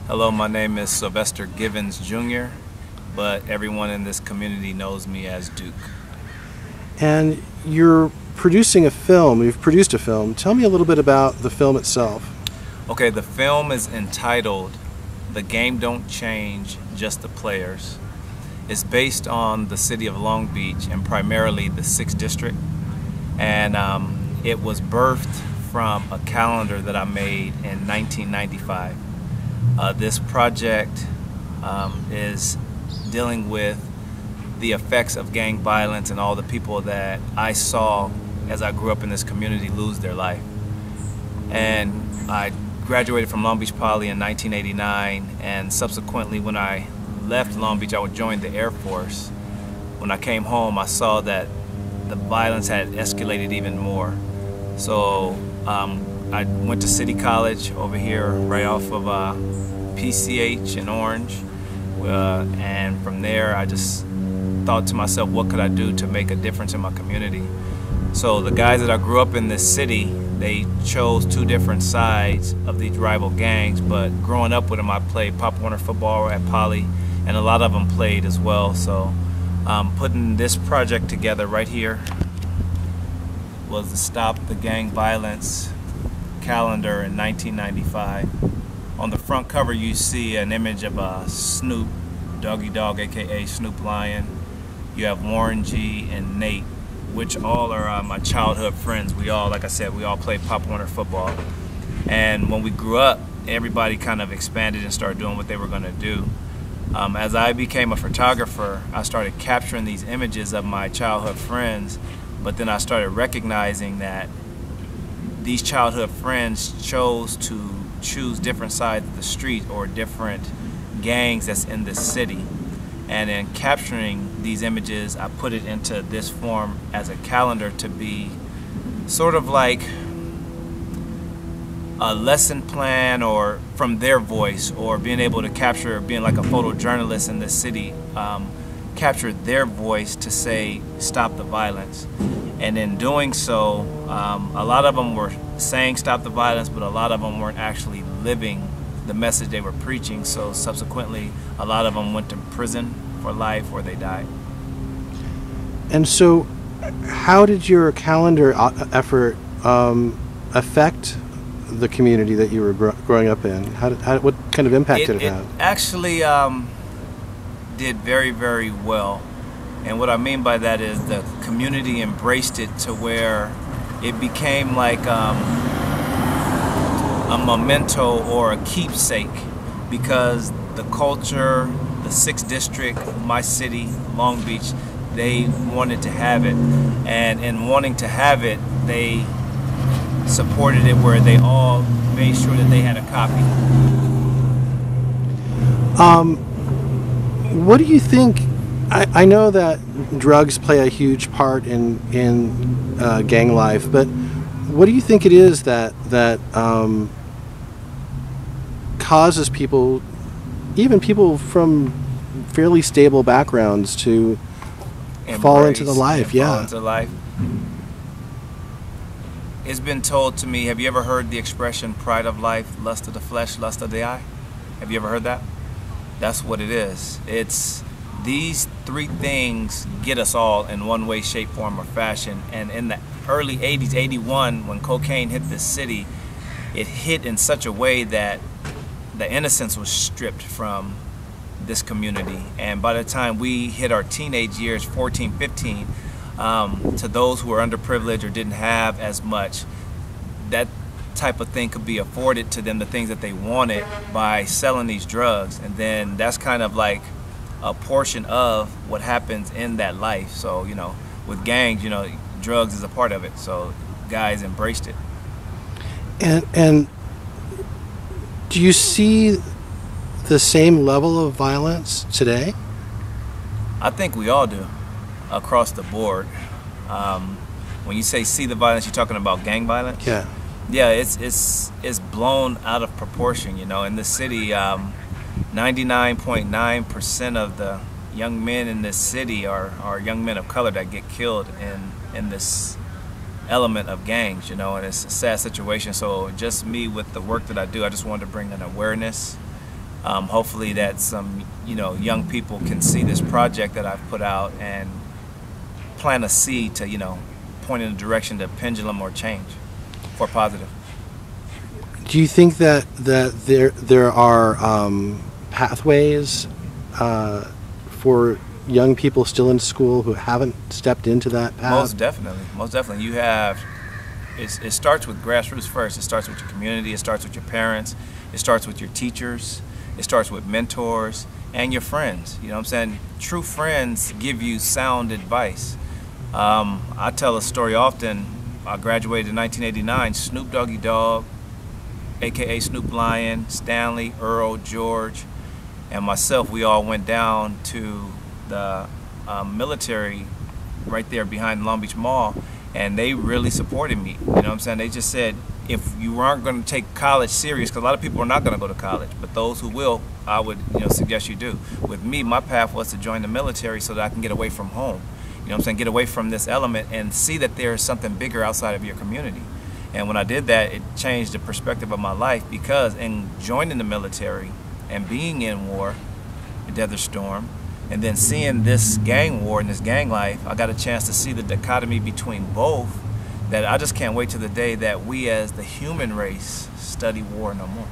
Hello, my name is Sylvester Givens Jr., but everyone in this community knows me as Duke. And you're producing a film, you've produced a film. Tell me a little bit about the film itself. Okay, the film is entitled The Game Don't Change, Just the Players. It's based on the city of Long Beach and primarily the 6th District. And it was birthed from a calendar that I made in 1995. This project is dealing with the effects of gang violence and all the people that I saw as I grew up in this community lose their life. And I graduated from Long Beach Poly in 1989, and subsequently when I left Long Beach, I joined the Air Force. When I came home, I saw that the violence had escalated even more. So I went to City College over here right off of PCH in Orange, and from there I just thought to myself, what could I do to make a difference in my community? So the guys that I grew up in this city, they chose two different sides of these rival gangs, but growing up with them, I played Pop Warner football at Poly, and a lot of them played as well. So putting this project together right here was the Stop the Gang Violence calendar in 1995. On the front cover you see an image of Snoop, Doggy Dog, aka Snoop Lion. You have Warren G and Nate, which all are my childhood friends. We all, like I said, we all played Pop Warner football. And when we grew up, everybody kind of expanded and started doing what they were going to do. As I became a photographer, I started capturing these images of my childhood friends, but then I started recognizing that these childhood friends chose to choose different sides of the street or different gangs that's in this city. And in capturing these images, I put it into this form as a calendar to be sort of like a lesson plan, or from their voice, or being able to capture, being like a photojournalist in the city, capture their voice to say, stop the violence. And in doing so, a lot of them were saying stop the violence, but a lot of them weren't actually living the message they were preaching. So subsequently, a lot of them went to prison for life or they died. And so how did your calendar effort affect the community that you were growing up in? What kind of impact did it have? It actually did very, very well. And what I mean by that is the community embraced it to where it became like a memento or a keepsake, because the culture, the 6th District, my city, Long Beach, they wanted to have it. And in wanting to have it, they supported it where they all made sure that they had a copy. What do you think? I know that drugs play a huge part in gang life, but what do you think it is that causes people, even people from fairly stable backgrounds, to fall into the life? Fall into life. It's been told to me, have you ever heard the expression pride of life, lust of the flesh, lust of the eye? Have you ever heard that? That's what it is. It's these three things get us all in one way, shape, form, or fashion. And in the early 80s, 81, when cocaine hit this city, it hit in such a way that the innocence was stripped from this community. And by the time we hit our teenage years, 14, 15, to those who were underprivileged or didn't have as much, that type of thing could be afforded to them, the things that they wanted, by selling these drugs. And then that's kind of like a portion of what happens in that life. So, you know, with gangs, you know, drugs is a part of it. So guys embraced it. And do you see the same level of violence today? I think we all do, across the board. When you say see the violence, you're talking about gang violence? Yeah. Yeah, it's blown out of proportion, you know. In the city, 99.9% of the young men in this city are young men of color that get killed in this element of gangs, you know, and it's a sad situation. So just me, with the work that I do, I just wanted to bring an awareness hopefully that some young people can see this project that I've put out and plant a seed to point in a direction to pendulum or change for positive. Do you think that there are pathways for young people still in school who haven't stepped into that path? Most definitely. You have. It starts with grassroots first. It starts with your community. It starts with your parents. It starts with your teachers. It starts with mentors and your friends. You know what I'm saying? True friends give you sound advice. I tell a story often. I graduated in 1989. Snoop Doggy Dogg, a.k.a. Snoop Lion, Stanley, Earl, George, and myself, we all went down to the military right there behind Long Beach Mall, and they really supported me. You know what I'm saying? They just said, if you aren't going to take college serious, because a lot of people are not going to go to college, but those who will, I would suggest you do. With me, my path was to join the military so that I can get away from home. You know what I'm saying? Get away from this element and see that there is something bigger outside of your community. And when I did that, it changed the perspective of my life, because in joining the military and being in war, Desert Storm, and then seeing this gang war and this gang life, I got a chance to see the dichotomy between both, that I just can't wait to the day that we as the human race study war no more.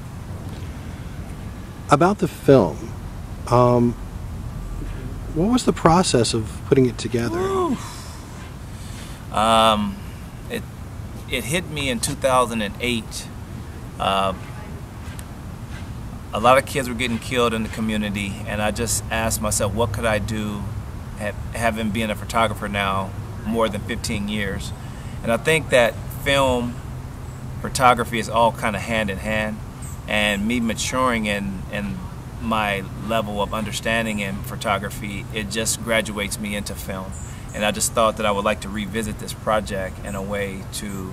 About the film, what was the process of putting it together? It hit me in 2008. A lot of kids were getting killed in the community, and I just asked myself, what could I do, having been a photographer now more than 15 years. And I think that film, photography is all kind of hand in hand, and me maturing in my level of understanding in photography, it just graduates me into film. And I just thought that I would like to revisit this project in a way to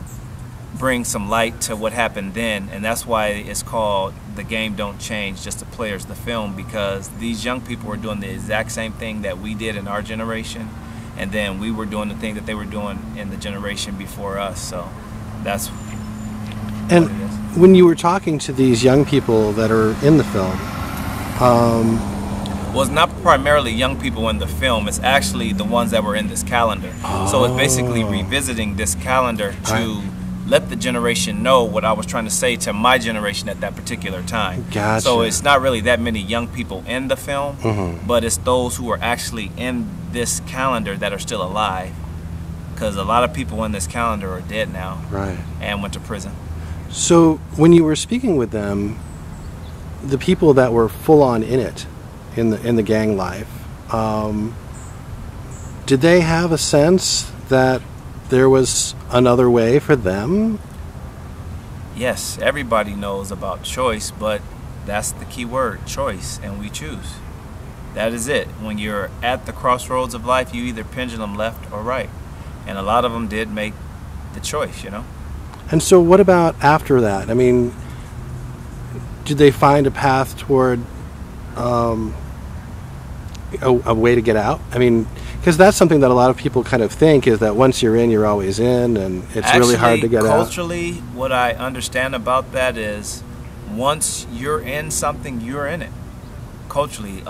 bring some light to what happened then, and that's why it's called The Game Don't Change, Just the Players, the film, because these young people were doing the exact same thing that we did in our generation, and then we were doing the thing that they were doing in the generation before us. So that's and what it is. When you were talking to these young people that are in the film, well, it's not primarily young people in the film, it's actually the ones that were in this calendar. So it's basically revisiting this calendar to let the generation know what I was trying to say to my generation at that particular time. Gotcha. So it's not really that many young people in the film, but it's those who are actually in this calendar that are still alive, because a lot of people in this calendar are dead now, right, and went to prison. So when you were speaking with them, the people that were full on in it, in the gang life, did they have a sense that there was another way for them? Yes, everybody knows about choice, but that's the key word, choice, and we choose. That is it. When you're at the crossroads of life, you either pendulum left or right. And a lot of them did make the choice, And so what about after that? I mean, did they find a path toward a way to get out? I mean, because that's something that a lot of people kind of think, is that once you're in, you're always in, and it's actually really hard to get out. Culturally, what I understand about that is, once you're in something, you're in it. Culturally,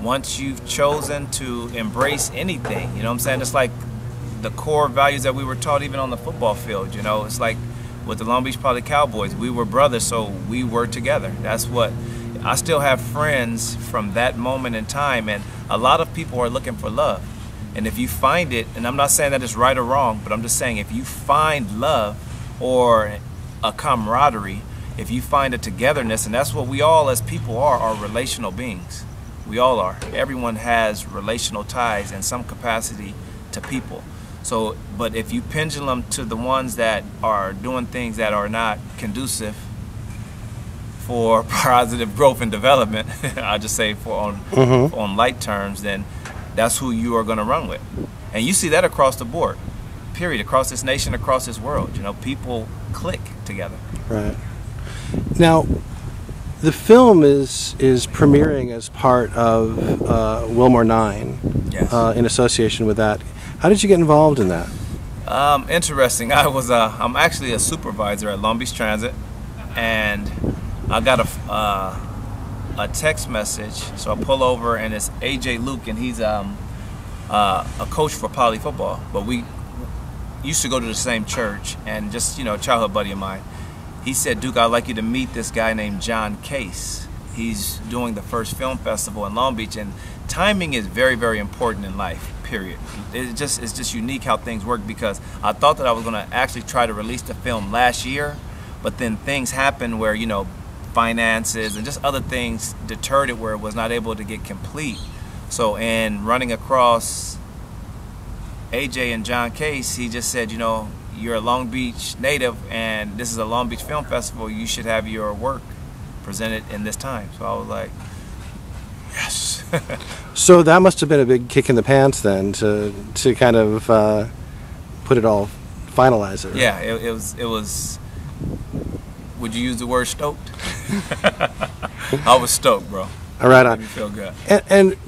once you've chosen to embrace anything, you know what I'm saying? It's like the core values that we were taught even on the football field, It's like with the Long Beach Poly Cowboys, we were brothers, so we were together. That's what, I still have friends from that moment in time, and a lot of people are looking for love. And if you find it, and I'm not saying that it's right or wrong, but I'm just saying if you find love or a camaraderie, if you find a togetherness, and that's what we all as people are relational beings. We all are. Everyone has relational ties in some capacity to people. So, but if you pendulum to the ones that are doing things that are not conducive for positive growth and development, I just say on light terms, then that's who you are going to run with. And you see that across the board, period, across this nation, across this world. People click together. Right. Now, the film is premiering as part of Wilmore 9, yes, in association with that. How did you get involved in that? Interesting. I'm actually a supervisor at Long Beach Transit, and I got a text message, so I pull over and it's AJ Luke, and he's a coach for Poly football, but we used to go to the same church, and just, you know, a childhood buddy of mine. He said, Duke, I'd like you to meet this guy named John Case. He's doing the first film festival in Long Beach, and timing is very, very important in life, period. It's just unique how things work, because I thought that I was going to actually try to release the film last year, but then things happened where, you know, finances and just other things deterred it, where it was not able to get complete. So in running across AJ and John Case, he just said, you know, you're a Long Beach native and this is a Long Beach Film Festival, you should have your work presented in this time. So I was like, yes. So that must have been a big kick in the pants then, to kind of put it all, finalize it. Right? Yeah, it was, would you use the word stoked? I was stoked, bro. All right, on. Made me feel good.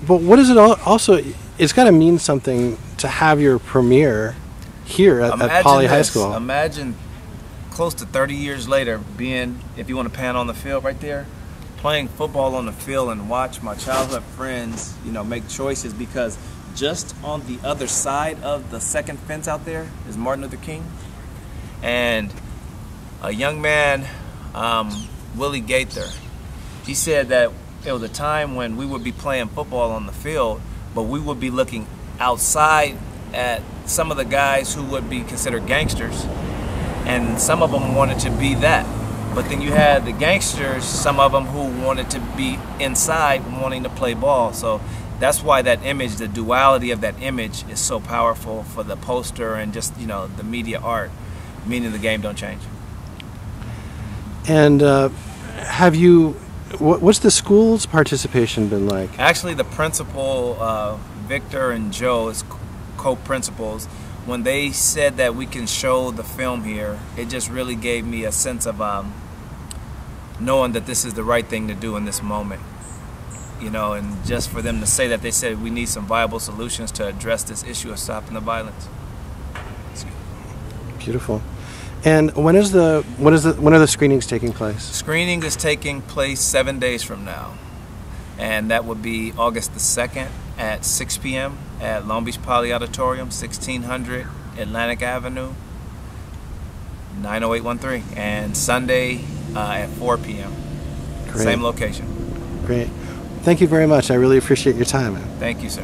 But what is it also? It's got to mean something to have your premiere here at Poly High School. Imagine close to 30 years later being, if you want to pan on the field right there, playing football on the field and watch my childhood friends, you know, make choices, because just on the other side of the second fence out there is Martin Luther King, and a young man, Willie Gaither. He said that it was a time when we would be playing football on the field, but we would be looking outside at some of the guys who would be considered gangsters, and some of them wanted to be that. But then you had the gangsters, some of them who wanted to be inside wanting to play ball. So that's why that image, the duality of that image, is so powerful for the poster and just, you know, the media art, meaning the game don't change. And have you, what's the school's participation been like? Actually, the principal, Victor and Joe, is co-principals. When they said that we can show the film here, it just really gave me a sense of knowing that this is the right thing to do in this moment. You know, and just for them to say that, they said we need some viable solutions to address this issue of stopping the violence. Beautiful. And when are the screenings taking place? Screening is taking place 7 days from now, and that would be August the 2nd at 6 p.m. at Long Beach Poly Auditorium, 1600 Atlantic Avenue, 90813, and Sunday at 4 p.m. Great. Same location. Great. Thank you very much. I really appreciate your time, man. Thank you, sir.